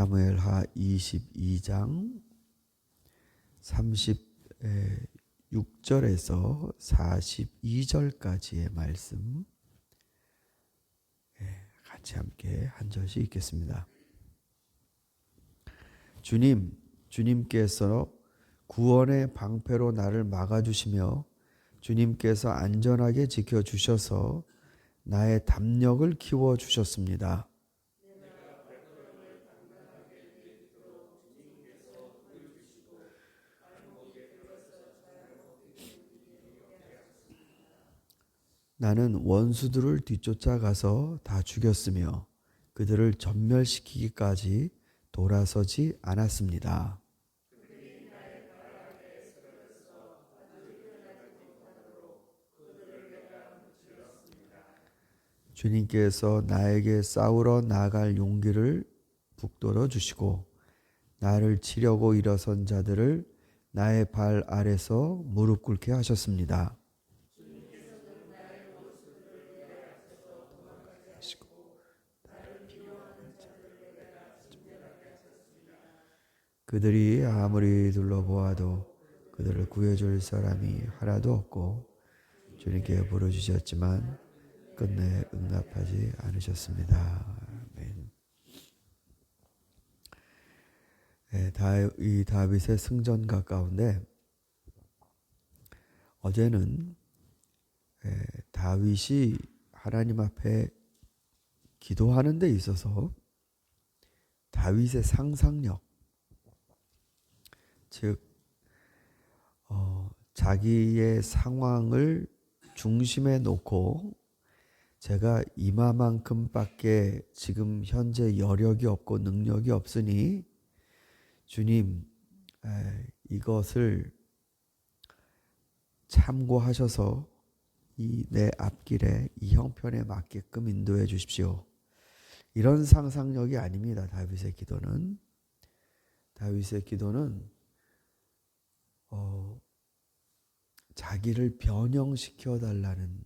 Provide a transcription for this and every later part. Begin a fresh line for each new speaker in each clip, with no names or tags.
사무엘하 22장 36절에서 42절까지의 말씀 같이 함께 한 절씩 읽겠습니다. 주님께서 구원의 방패로 나를 막아주시며 주님께서 안전하게 지켜주셔서 나의 담력을 키워주셨습니다. 나는 원수들을 뒤쫓아가서 다 죽였으며 그들을 전멸시키기까지 돌아서지 않았습니다. 주님께서 나에게 싸우러 나아갈 용기를 북돋워 주시고 나를 치려고 일어선 자들을 나의 발 아래서 무릎 꿇게 하셨습니다. 그들이 아무리 둘러보아도 그들을 구해줄 사람이 하나도 없고 주님께 부르주셨지만 끝내 응답하지 않으셨습니다. 아멘. 이 다윗의 승전가 가운데 어제는 다윗이 하나님 앞에 기도하는 데 있어서 다윗의 상상력, 즉 자기의 상황을 중심에 놓고 제가 이마만큼밖에 지금 현재 여력이 없고 능력이 없으니 주님 이것을 참고하셔서 이 내 앞길에 이 형편에 맞게끔 인도해 주십시오. 이런 상상력이 아닙니다. 다윗의 기도는 자기를 변형시켜 달라는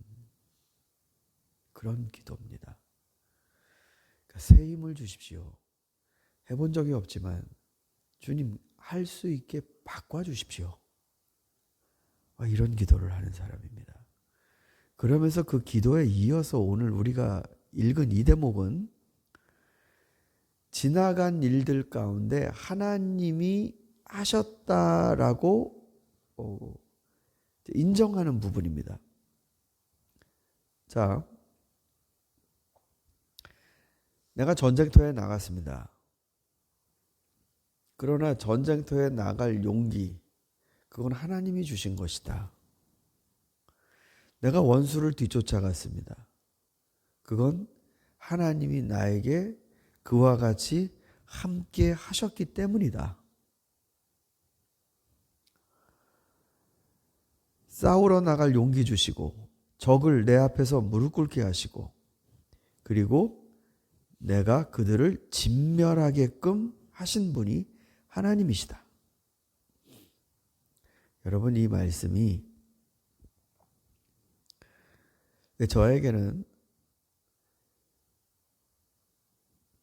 그런 기도입니다. 그러니까 새 힘을 주십시오. 해본 적이 없지만 주님 할 수 있게 바꿔주십시오. 이런 기도를 하는 사람입니다. 그러면서 그 기도에 이어서 오늘 우리가 읽은 이 대목은 지나간 일들 가운데 하나님이 하셨다라고 인정하는 부분입니다. 자, 내가 전쟁터에 나갔습니다. 그러나 전쟁터에 나갈 용기, 그건 하나님이 주신 것이다. 내가 원수를 뒤쫓아갔습니다. 그건 하나님이 나에게 그와 같이 함께 하셨기 때문이다. 싸우러 나갈 용기 주시고 적을 내 앞에서 무릎 꿇게 하시고 그리고 내가 그들을 진멸하게끔 하신 분이 하나님이시다. 여러분, 이 말씀이 저에게는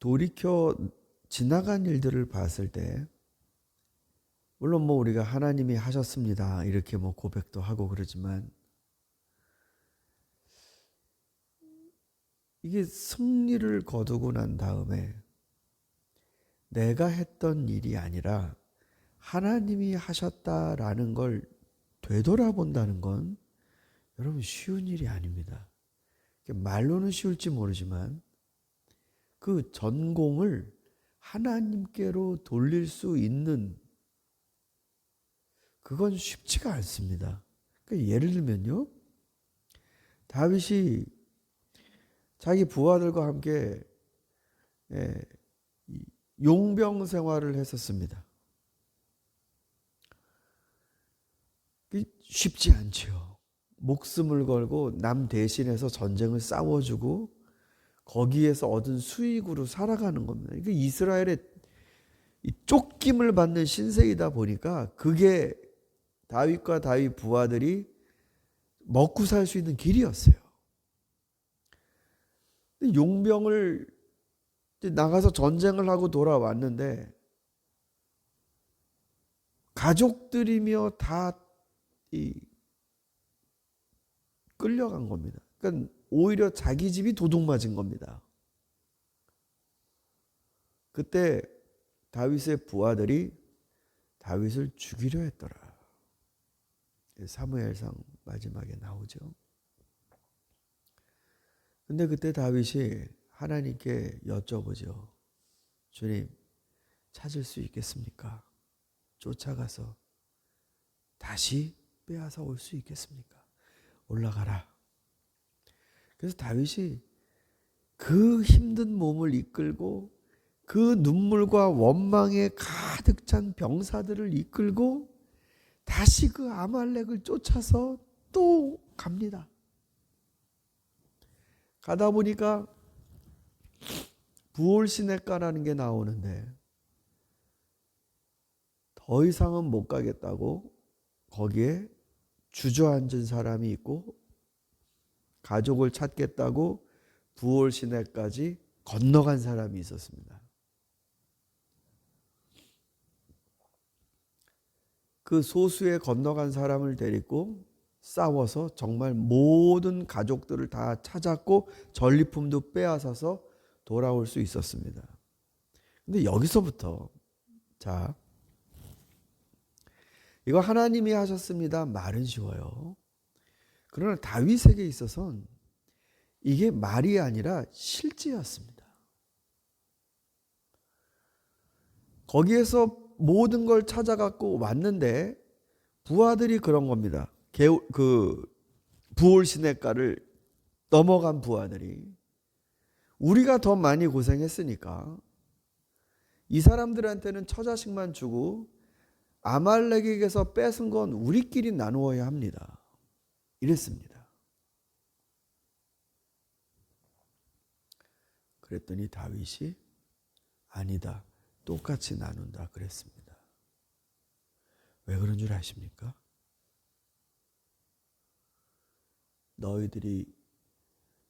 돌이켜 지나간 일들을 봤을 때 물론 우리가 하나님이 하셨습니다 이렇게 고백도 하고 그러지만 이게 승리를 거두고 난 다음에 내가 했던 일이 아니라 하나님이 하셨다라는 걸 되돌아본다는 건 여러분 쉬운 일이 아닙니다. 말로는 쉬울지 모르지만 그 전공을 하나님께로 돌릴 수 있는 그건 쉽지가 않습니다. 그러니까 예를 들면요, 다윗이 자기 부하들과 함께 용병 생활을 했었습니다. 쉽지 않죠. 목숨을 걸고 남 대신해서 전쟁을 싸워주고 거기에서 얻은 수익으로 살아가는 겁니다. 이게 이스라엘의 쫓김을 받는 신세이다 보니까 그게 다윗과 다윗 부하들이 먹고 살 수 있는 길이었어요. 용병을 나가서 전쟁을 하고 돌아왔는데 가족들이며 다 끌려간 겁니다. 그러니까 오히려 자기 집이 도둑맞은 겁니다. 그때 다윗의 부하들이 다윗을 죽이려 했더라. 사무엘상 마지막에 나오죠. 근데 그때 다윗이 하나님께 여쭤보죠. 주님, 찾을 수 있겠습니까? 쫓아가서 다시 빼앗아 올 수 있겠습니까? 올라가라. 그래서 다윗이 그 힘든 몸을 이끌고 그 눈물과 원망에 가득 찬 병사들을 이끌고 다시 그 아말렉을 쫓아서 또 갑니다. 가다 보니까 부올시내가라는 게 나오는데 더 이상은 못 가겠다고 거기에 주저앉은 사람이 있고 가족을 찾겠다고 부올시내까지 건너간 사람이 있었습니다. 그 소수의 건너간 사람을 데리고 싸워서 정말 모든 가족들을 다 찾았고 전리품도 빼앗아서 돌아올 수 있었습니다. 근데 여기서부터 자, 이거 하나님이 하셨습니다. 말은 쉬워요. 그러나 다윗에게 있어서는 이게 말이 아니라 실제였습니다. 거기에서 모든 걸 찾아갖고 왔는데 부하들이 그런 겁니다. 그 부올시내가를 넘어간 부하들이 우리가 더 많이 고생했으니까 이 사람들한테는 처자식만 주고 아말렉에게서 뺏은 건 우리끼리 나누어야 합니다. 이랬습니다. 그랬더니 다윗이 아니다. 똑같이 나눈다 그랬습니다. 왜 그런 줄 아십니까? 너희들이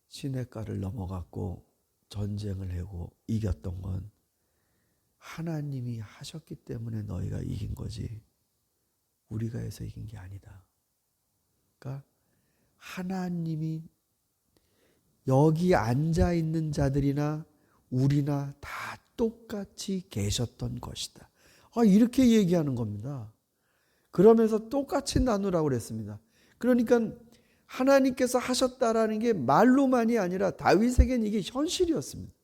시냇가를 넘어갔고 전쟁을 하고 이겼던 건 하나님이 하셨기 때문에 너희가 이긴 거지 우리가 해서 이긴 게 아니다. 그러니까 하나님이 여기 앉아있는 자들이나 우리나 다 똑같이 계셨던 것이다. 이렇게 얘기하는 겁니다. 그러면서 똑같이 나누라고 그랬습니다. 그러니까 하나님께서 하셨다라는 게 말로만이 아니라 다윗에게는 이게 현실이었습니다.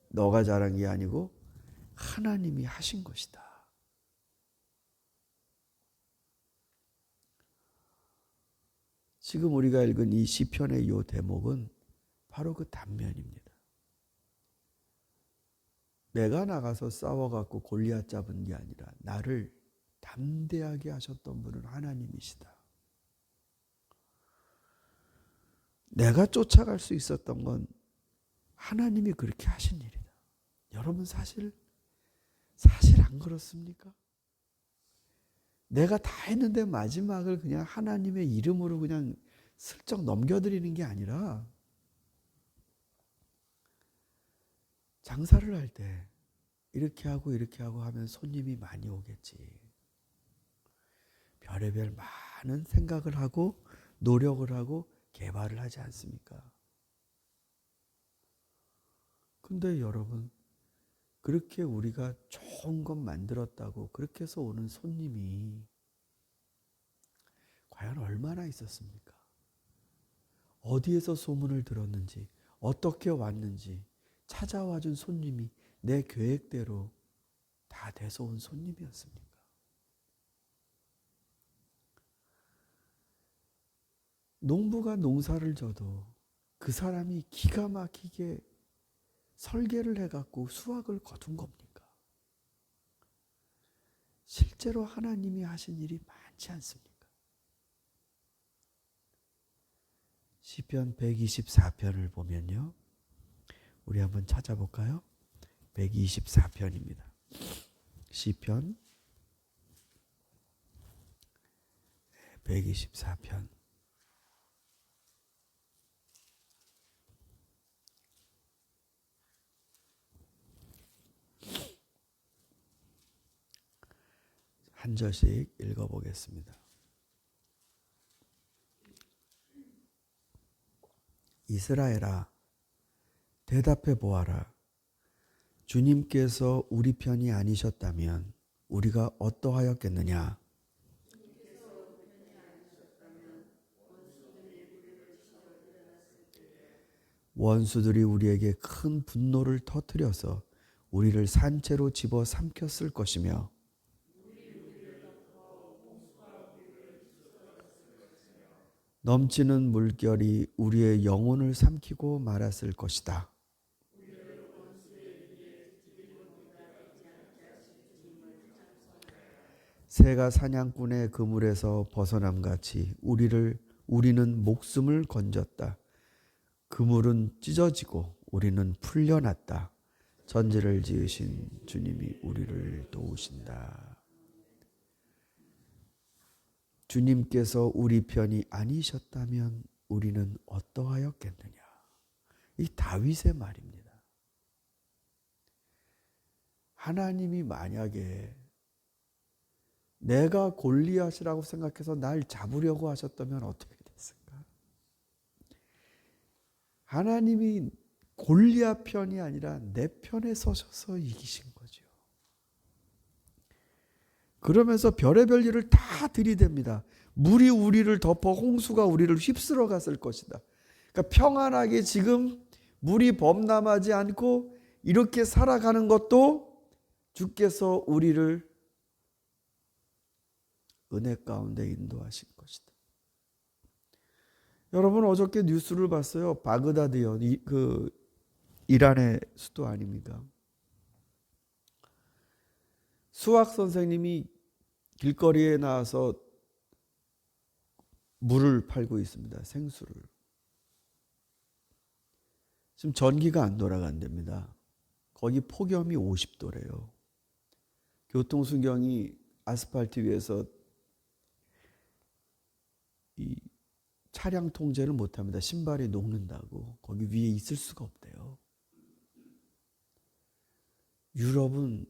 너가 잘한 게 아니고 하나님이 하신 것이다. 지금 우리가 읽은 이 시편의 이 대목은 바로 그 단면입니다. 내가 나가서 싸워갖고 골리앗 잡은 게 아니라 나를 담대하게 하셨던 분은 하나님이시다. 내가 쫓아갈 수 있었던 건 하나님이 그렇게 하신 일이다. 여러분 사실 안 그렇습니까? 내가 다 했는데 마지막을 그냥 하나님의 이름으로 그냥 슬쩍 넘겨드리는 게 아니라 장사를 할 때 이렇게 하고 하면 손님이 많이 오겠지. 별의별 많은 생각을 하고 노력을 하고 개발을 하지 않습니까? 근데 여러분 그렇게 우리가 좋은 것 만들었다고 그렇게 해서 오는 손님이 과연 얼마나 있었습니까? 어디에서 소문을 들었는지 어떻게 왔는지 찾아와 준 손님이 내 계획대로 다 돼서 온 손님이었습니까? 농부가 농사를 져도 그 사람이 기가 막히게 설계를 해갖고 수확을 거둔 겁니까? 실제로 하나님이 하신 일이 많지 않습니까? 시편 124편을 보면요. 우리 한번 찾아볼까요? 124편입니다. 시편 124편. 한 절씩 읽어보겠습니다. 이스라엘아, 대답해 보아라. 주님께서 우리 편이 아니셨다면 우리가 어떠하였겠느냐? 원수들이 우리에게 큰 분노를 터뜨려서 우리를 산채로 집어 삼켰을 것이며 넘치는 물결이 우리의 영혼을 삼키고 말았을 것이다. 새가 사냥꾼의 그물에서 벗어남같이 우리는 목숨을 건졌다. 그물은 찢어지고 우리는 풀려났다. 천지를 지으신 주님이 우리를 도우신다. 주님께서 우리 편이 아니셨다면 우리는 어떠하였겠느냐. 이 다윗의 말입니다. 하나님이 만약에 내가 골리앗이라고 생각해서 날 잡으려고 하셨다면 어떻게 됐을까? 하나님이 골리앗 편이 아니라 내 편에 서셔서 이기신 거죠. 그러면서 별의별 일을 다 들이댑니다. 물이 우리를 덮어 홍수가 우리를 휩쓸어 갔을 것이다. 그러니까 평안하게 지금 물이 범람하지 않고 이렇게 살아가는 것도 주께서 우리를 은혜 가운데 인도하신 것이다. 여러분 어저께 뉴스를 봤어요. 바그다드요. 이란의 수도 아닙니까? 수학 선생님이 길거리에 나와서 물을 팔고 있습니다. 생수를. 지금 전기가 안 돌아간답니다. 거기 폭염이 50도래요. 교통순경이 아스팔트 위에서 이 차량 통제를 못합니다. 신발이 녹는다고. 거기 위에 있을 수가 없대요. 유럽은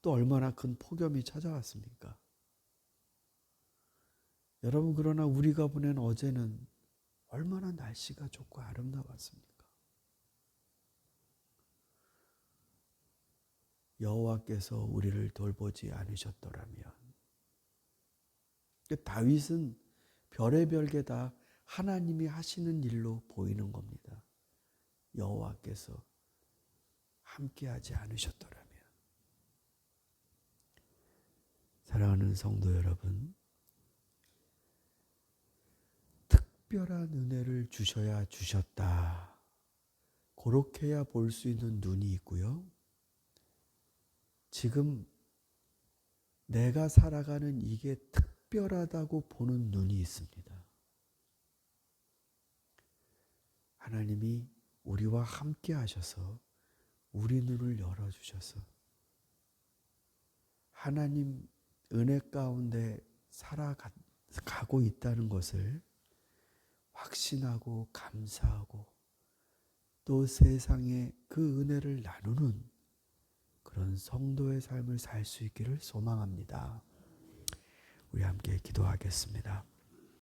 또 얼마나 큰 폭염이 찾아왔습니까? 여러분, 그러나 우리가 보낸 어제는 얼마나 날씨가 좋고 아름다웠습니까? 여호와께서 우리를 돌보지 않으셨더라면. 다윗은 별의별 게 다 하나님이 하시는 일로 보이는 겁니다. 여호와께서 함께하지 않으셨더라면. 사랑하는 성도 여러분, 특별한 은혜를 주셔야 주셨다. 그렇게야 볼 수 있는 눈이 있고요. 지금 내가 살아가는 이게 특별하다고 보는 눈이 있습니다. 하나님이 우리와 함께 하셔서 우리 눈을 열어주셔서 하나님 은혜 가운데 살아가고 있다는 것을 확신하고 감사하고 또 세상에 그 은혜를 나누는 그런 성도의 삶을 살 수 있기를 소망합니다. 우리 함께 기도하겠습니다.